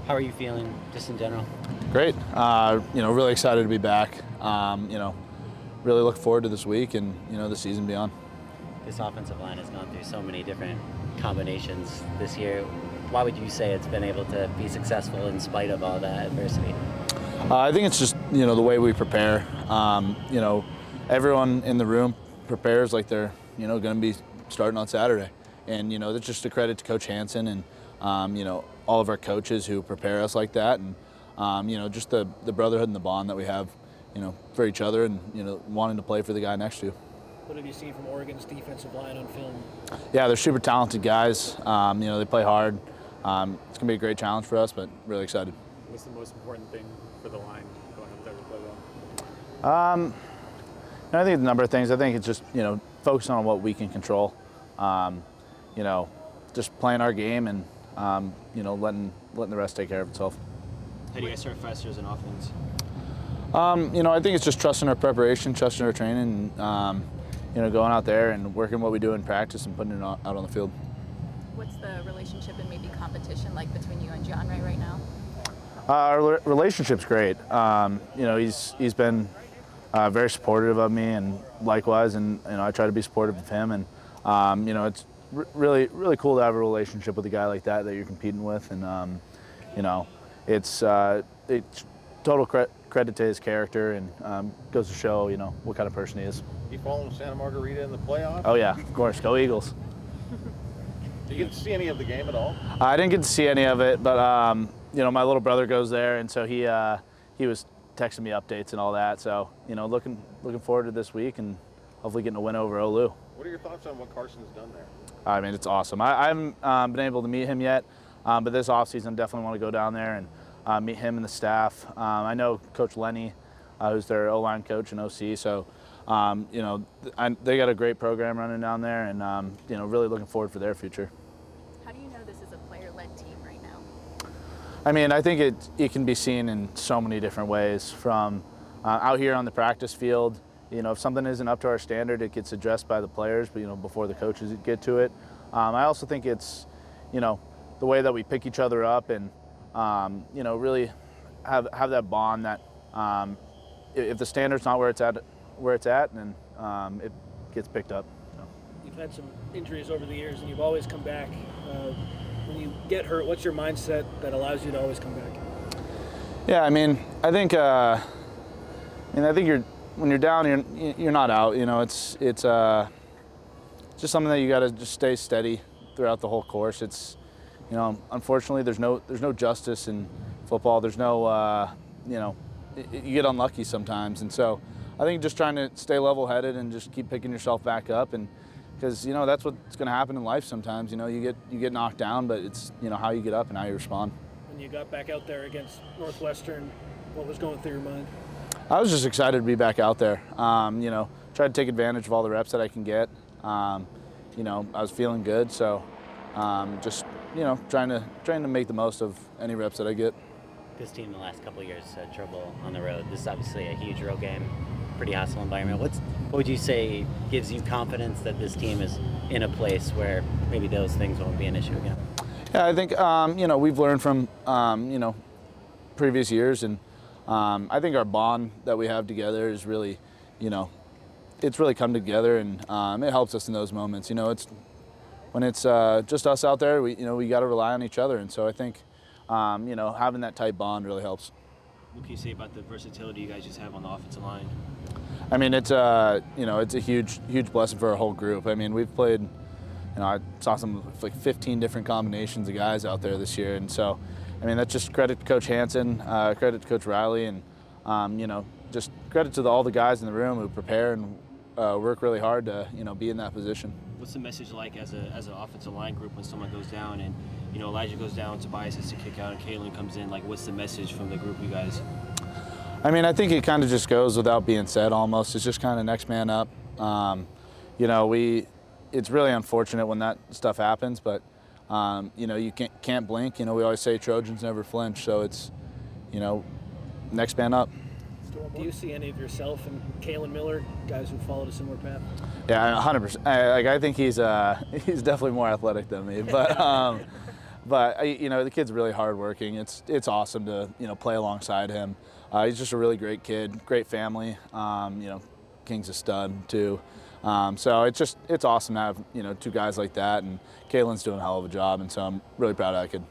How are you feeling just in general? Great. Really excited to be back. Really look forward to this week and, the season beyond. This offensive line has gone through so many different combinations this year. Why would you say it's been able to be successful in spite of all that adversity? I think it's just, the way we prepare. Everyone in the room prepares like they're, going to be starting on Saturday. And, that's just a credit to Coach Hansen and, all of our coaches who prepare us like that. And, just the brotherhood and the bond that we have, for each other and, wanting to play for the guy next to you. What have you seen from Oregon's defensive line on film? Yeah, they're super talented guys. They play hard. It's going to be a great challenge for us, but really excited. What's the most important thing for the line going up there to play well? I think it's a number of things. I think it's just, focusing on what we can control. Just playing our game and, letting the rest take care of itself. How do you guys start faster as an offense? I think it's just trusting our preparation, trusting our training, and, going out there and working what we do in practice and putting it out on the field. What's the relationship and maybe competition like between you and John right now? Our relationship's great. He's been very supportive of me, and likewise, and I try to be supportive of him. And it's really cool to have a relationship with a guy like that you're competing with, and it's total credit to his character, and goes to show what kind of person he is. You following Santa Margarita in the playoffs? Oh yeah, of course, go Eagles. Did you get to see any of the game at all? I didn't get to see any of it, but my little brother goes there, and so he was texting me updates and all that. So looking forward to this week and hopefully getting a win over Olu. What are your thoughts on what Carson's done there? I mean, it's awesome. I haven't been able to meet him yet, but this offseason definitely want to go down there and meet him and the staff. I know Coach Lenny, who's their O-line coach and OC, so they got a great program running down there, and really looking forward for their future. How do you know this is a player-led team right now? I mean, I think it can be seen in so many different ways. From out here on the practice field, if something isn't up to our standard, it gets addressed by the players, but before the coaches get to it. I also think it's the way that we pick each other up and really have that bond that if the standard's not where it's at, then it gets picked up. You've had some injuries over the years, and you've always come back. When you get hurt, what's your mindset that allows you to always come back? Yeah, I mean, I think when you're down, you're not out. It's just something that you got to just stay steady throughout the whole course. It's unfortunately there's no justice in football. There's no you get unlucky sometimes, and so I think just trying to stay level-headed and just keep picking yourself back up, and because that's what's going to happen in life sometimes. You get knocked down, but it's how you get up and how you respond. When you got back out there against Northwestern, what was going through your mind? I was just excited to be back out there. Try to take advantage of all the reps that I can get. I was feeling good, so just trying to make the most of any reps that I get. This team the last couple of years has had trouble on the road. This is obviously a huge road game, pretty hostile environment. What would you say gives you confidence that this team is in a place where maybe those things won't be an issue again? Yeah, I think we've learned from previous years, and I think our bond that we have together is really, it's really come together, and it helps us in those moments. It's when it's just us out there, we got to rely on each other, and so I think having that tight bond really helps. What can you say about the versatility you guys just have on the offensive line? I mean, it's a huge blessing for our whole group. I mean, we've played, I saw some like 15 different combinations of guys out there this year, and so I mean, that's just credit to Coach Hansen, credit to Coach Riley, and just credit to all the guys in the room who prepare and work really hard to be in that position. What's the message like as an offensive line group when someone goes down and Elijah goes down, Tobias has to kick out, and Kilian comes in? Like, what's the message from the group, you guys? I mean, I think it kind of just goes without being said. Almost, it's just kind of next man up. It's really unfortunate when that stuff happens, but you can't blink. We always say Trojans never flinch, so it's next man up. Do you see any of yourself and Kalen Miller, guys who followed a similar path? Yeah, 100%. I think he's definitely more athletic than me, but But you know, the kid's really hardworking. It's awesome to play alongside him. He's just a really great kid, great family. You know, King's a stud too. So it's awesome to have two guys like that, and Kaylin's doing a hell of a job, and so I'm really proud of that kid.